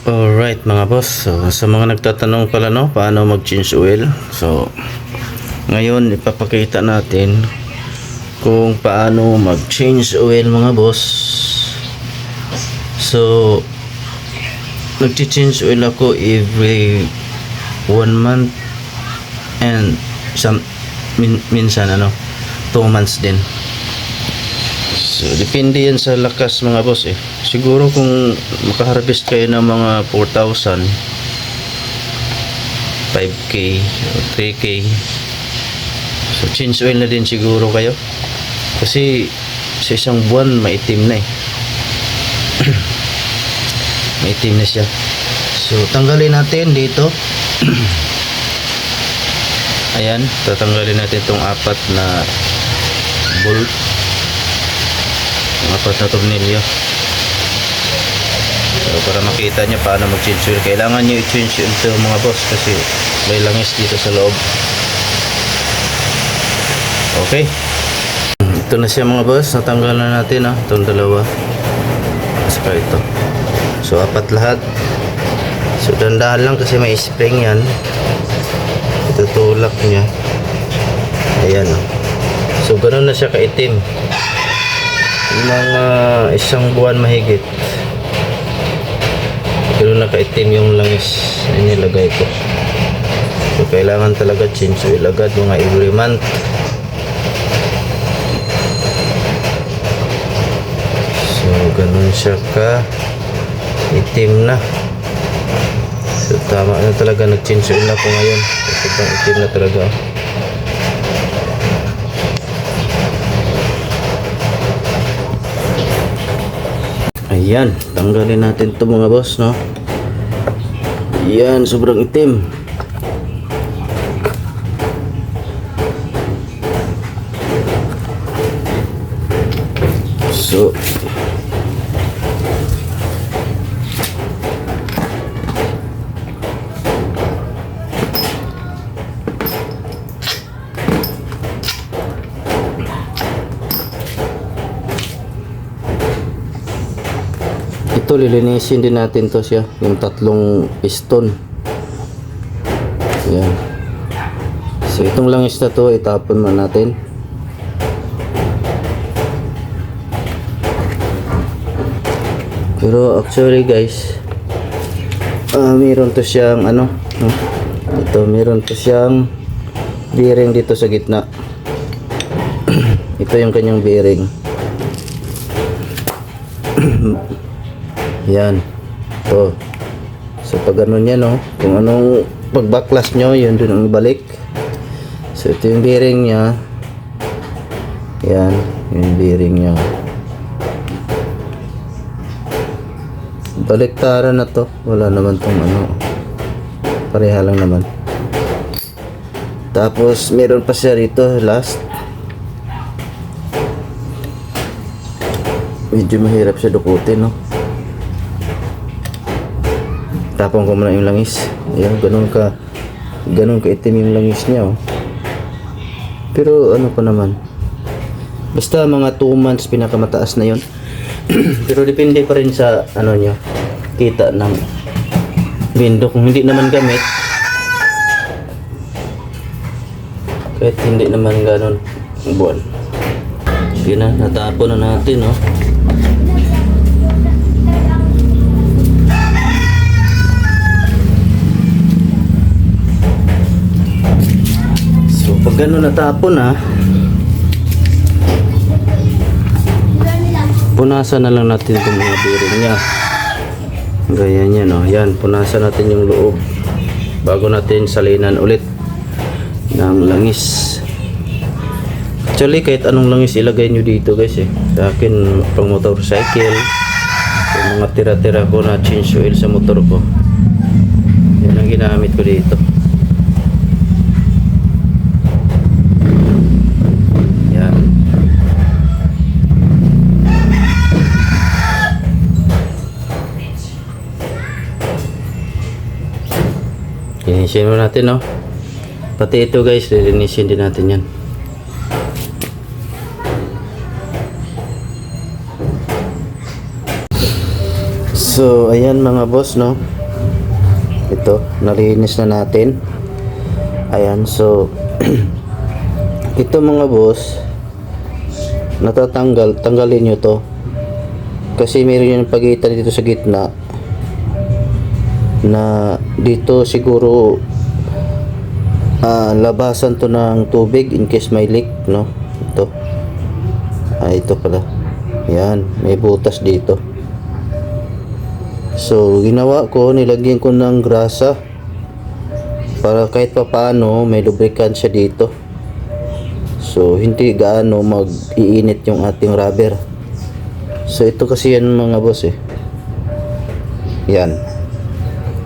Alright mga boss, so sa mga nagtatanong pala no, paano mag-change oil. So ngayon ipapakita natin kung paano mag-change oil mga boss. So nag-change oil ako every 1 month and minsan 2 months din. So, depende yan sa lakas mga boss eh. Siguro kung makaharvest kayo ng mga 4,000, 5K, o 3K, so change oil na din siguro kayo. Kasi sa isang buwan, maitim na eh. Maitim na siya. So, tanggalin natin dito. Ayan, tatanggalin natin itong 4 na bolt. 4 na tornilyo. So para makita nyo paano mag-change oil, kailangan nyo i-change ito mga boss kasi may langis dito sa loob. Okay, ito na siya mga boss, natanggal na natin itong dalawa saka ito. So 4 lahat. So dandahan lang kasi may spring yan, itutulak nya. Ayan so ganoon na siya kaitim. Mga 1 buwan mahigit, ganoon na kaitim yung langis na nilagay ko. So kailangan talaga change oil agad mga every month. So ganoon siya ka itim na. So tama na talaga, nag-change oil ako ngayon kasi itim na talaga. Ayan, tanggalin natin to mga boss no. Ayan, sobrang itim. So ito lilinisin din natin to siya, yung 3 piston. Ayan. So itong langis na to itapon man natin. Pero actually guys, meron to siyang ito meron to siyang bearing dito sa gitna. Ito yung kanyang bearing. Yan to. So pag ganun yan kung anong pag backlash nyo, yun dun ang ibalik. So ito yung bearing nya. Yan yung bearing nya. Baliktaran na to, wala naman tong pareha lang naman. Tapos meron pa siya rito last, medyo mahirap siya dukutin tapon ko muna yung langis. Ayan, ganun ka itim yung langis niya pero pa naman, basta mga 2 months pinakamataas na yun. Pero depende pa rin sa nyo, kita ng window. Kung hindi naman gamit, kahit hindi naman ganun buwan, sige na, natapon na natin pag gano'n natapon punasan na lang natin itong mga bearing nya. Ganyan yan yan, punasan natin yung loob bago natin salinan ulit ng langis. Actually kahit anong langis ilagay nyo dito guys sa akin pang motorcycle, yung mga tira-tira ko na change oil sa motor ko, yan ang ginamit ko dito. Linisin mo natin pati ito guys, linisin din natin yan. So, ayan mga boss, no? Ito, nalinis na natin. Ayan, so ito mga boss, tanggalin nyo to. Kasi meron yung pagitan dito sa gitna na dito siguro labasan to ng tubig in case may leak, no? Ito. Ito pala. Yan, may butas dito. So, ginawa ko, nilagyan ko ng grasa para kahit pa paano may lubricant siya dito. So, hindi gaano mag-iinit yung ating rubber. So, ito kasi yan mga boss eh. Yan.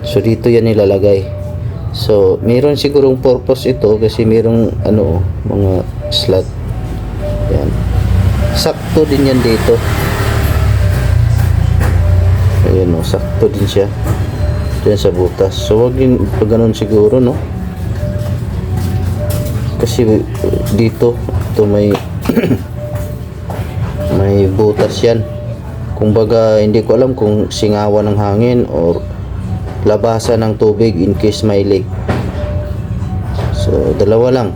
So, dito yan nilalagay. So, mayroon sigurong purpose ito kasi mayroong mga slot. Yan. Sakto din yan dito. Ayan o, sakto din siya dyan sa butas. So wag din pag ganun siguro, no? Kasi dito ito may may butas yan. Kumbaga hindi ko alam kung singawan ng hangin or labasan ng tubig in case may leak. So dalawa lang,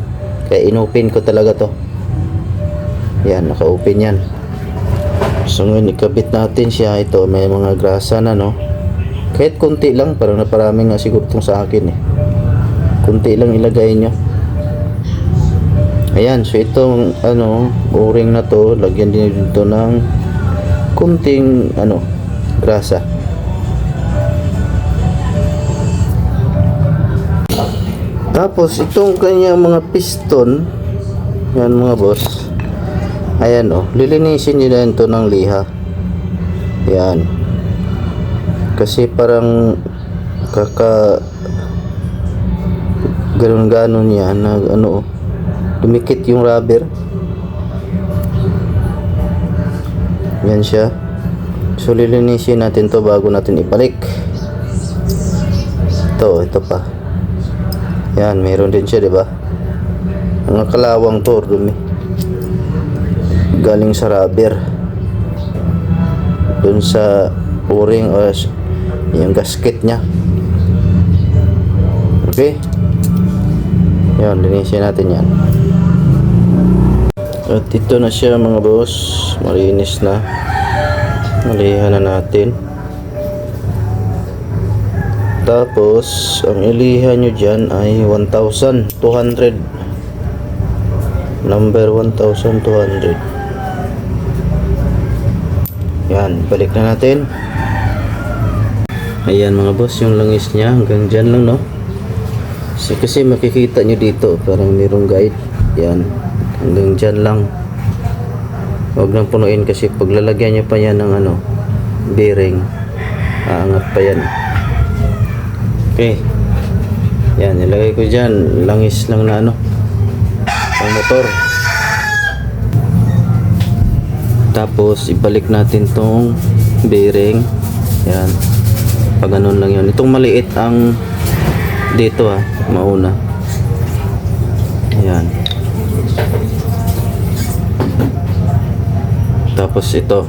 kaya inopen ko talaga to. Yan, naka-open yan. So ngayon ikabit natin siya. Ito may mga grasa na, no? Kahit konti lang, parang naparami nga siguro itong sa akin eh. Konti lang ilagay nyo. Ayan, so itong o-ring na to, lagyan din dito ng kunting grasa. Tapos itong kanyang mga piston, yan mga boss. Ayan lilinisin nyo na ito ng liha. Yan. Kasi parang ganon yan na dumikit yung rubber. Yan siya. So lilinisin natin to bago natin ibalik. Ito pa. Yan, meron din siya, 'di ba? Mga kalawang to, dumi. Galing sa rubber dun sa o-ring o yung gasket nya. Okay, yan, linisin natin yan. At ito na siya mga boss, malinis na. Malihan na natin. Tapos ang ilihan nyo dyan ay 1,200, number 1,200. Yan, balik na natin. Ayan mga boss, yung langis niya hanggang dyan lang, no? So, kasi makikita nyo dito parang mayroong guide. Yan, hanggang dyan lang. Huwag nang punuin kasi paglalagyan nyo pa yan ng bearing, aangat pa yan. Okay, yan, nilagay ko dyan langis lang na ang motor. Tapos ibalik natin tong bearing. Yan, pag ganun lang yun. Itong maliit ang dito mauna. Yan. Tapos ito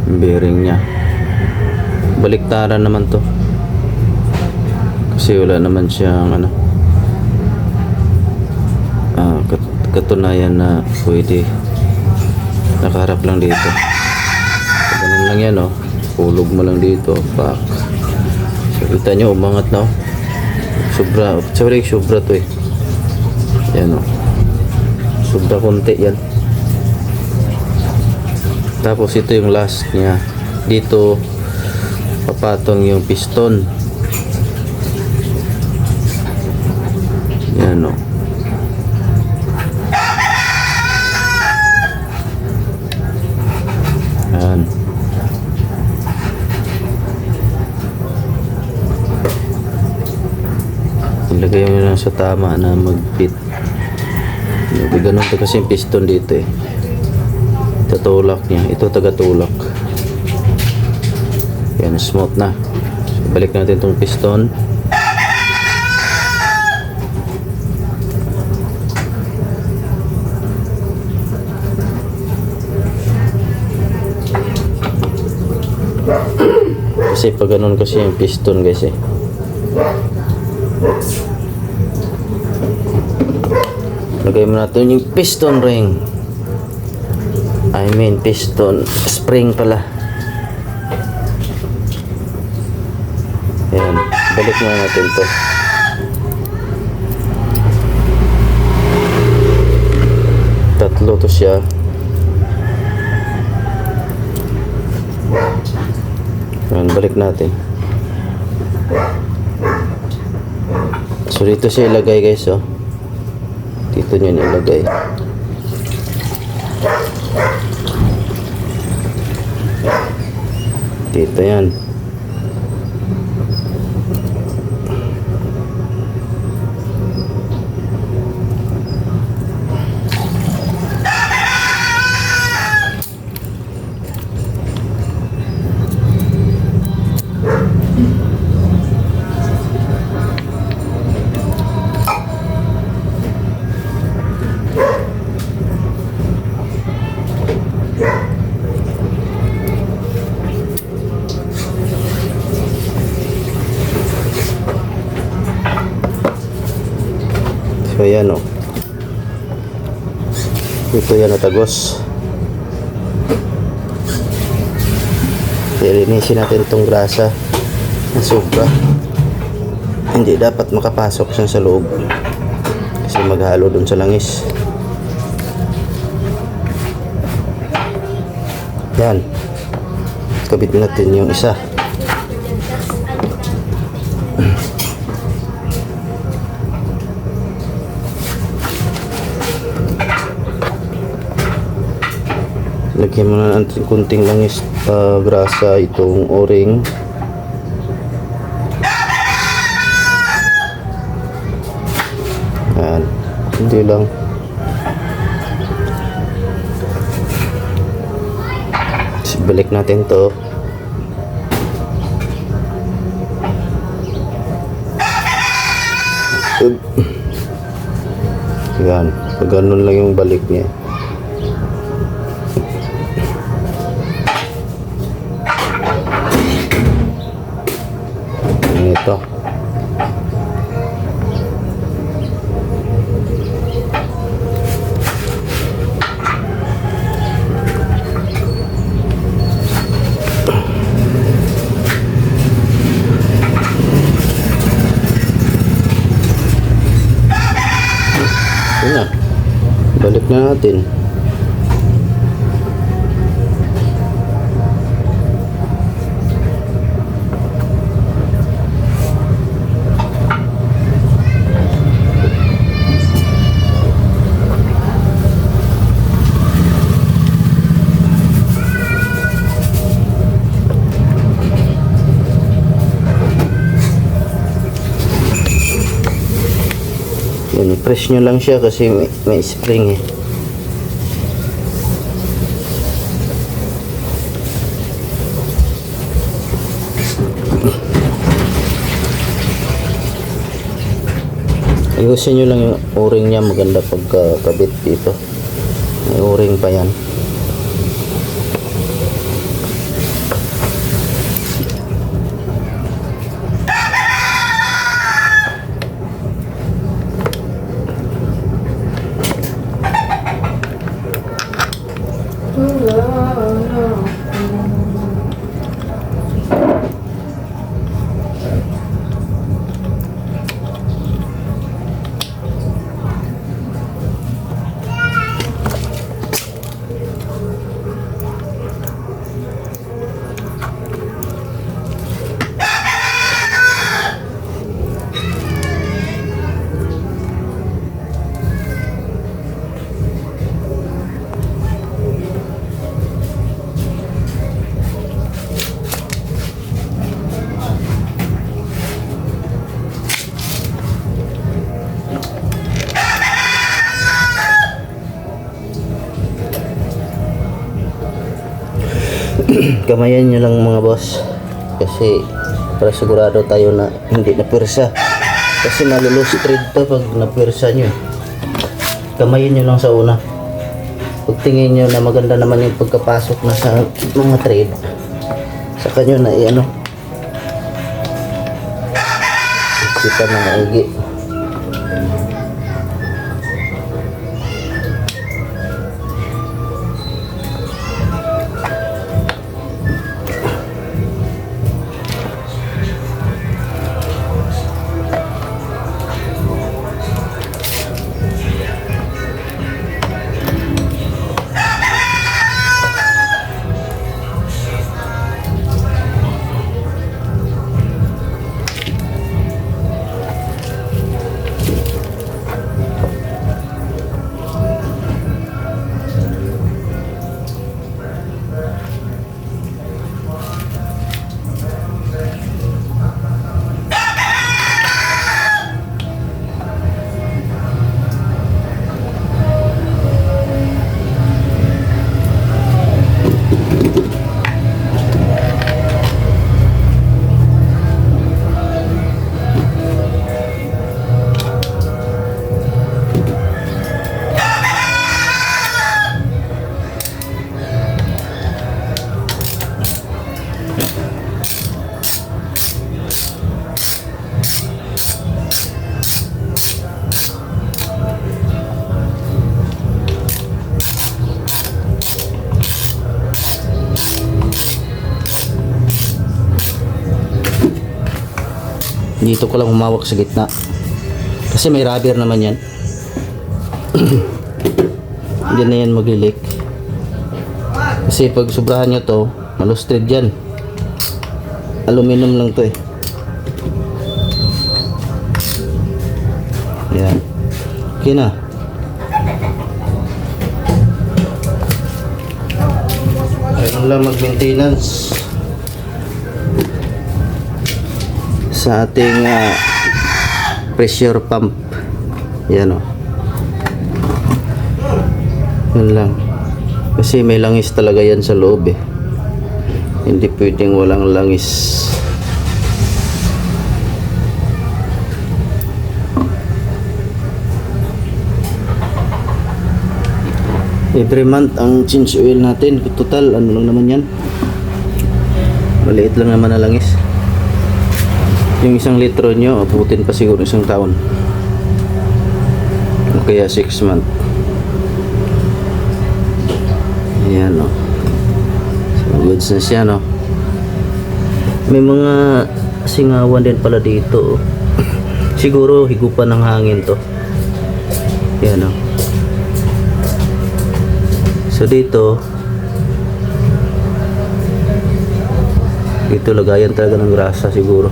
bearing nya, baliktaran naman to kasi wala naman siyang katunayan na pwede nakaharap lang dito. So, ganun lang yan, hulog mo lang dito, pak. So, kita nyo umangat na sobra to eh. Yan sobra konti yan. Tapos ito yung last niya, dito papatong yung piston. Yan yan. Ilagay mo lang sa tama na mag-fit. Ganun to kasi yung piston dito eh. Tatulak niya. Ito tagatulak. Yan, smooth na. So, balik natin itong piston. Kasi pag ganun kasi yung piston guys eh. Lagay mo natin yung piston ring. I mean piston spring pala. Ayan, balik na natin to. Tatlo to siya. Ayan, balik natin. So dito siya ilagay guys, oh. Dito niya ilagay. Dito yan. So yan o. Ito yan natagos. Linisin natin itong grasa na sobra. Hindi dapat makapasok siya sa loob. Kasi maghalo dun sa langis. Yan. Kabit natin yung isa. Lagyan mo na natin kunting langis grasa itong o-ring. Yan. Hindi lang. Balik natin to. Yan. Pag ganun lang yung balik niya. Ito. Yun na. Balik na natin. Yan, press nyo lang siya kasi may spring eh. Ayusin nyo lang yung o-ring niya, maganda pagkakabit dito. May o-ring pa yan. Kamayan nyo lang mga boss, kasi para sigurado tayo na hindi napwersa, kasi malulose thread to pag napwersa nyo. Kamayin nyo lang sa una. Pag tingin nyo na maganda naman yung pagkapasok na sa mga thread, saka nyo na ka na maigi. Dito ko lang humawak sa gitna kasi may rubber naman yan. Hindi na yan maglilik kasi pag sobrahan nyo to malustred yan. Aluminum lang to eh. Yan, okay na. Ayun lang mag-maintenance sa ating pressure pump. Yan o. Yun lang. Kasi may langis talaga yan sa loob eh. Hindi pwedeng walang langis. Every month ang change oil natin. Total ano lang naman yan. Maliit lang naman na langis. Yung 1 litro nyo, abutin pa siguro 1 taon. O kaya 6 months. Ayan o. So, goods na siya no. May mga singawan din pala dito. Siguro higupan ng hangin to. Ayan o. So dito lagayan talaga ng grasa siguro.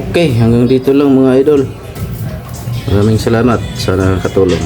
Okay, hanggang dito lang mga idol. Maraming salamat sa nakatulong.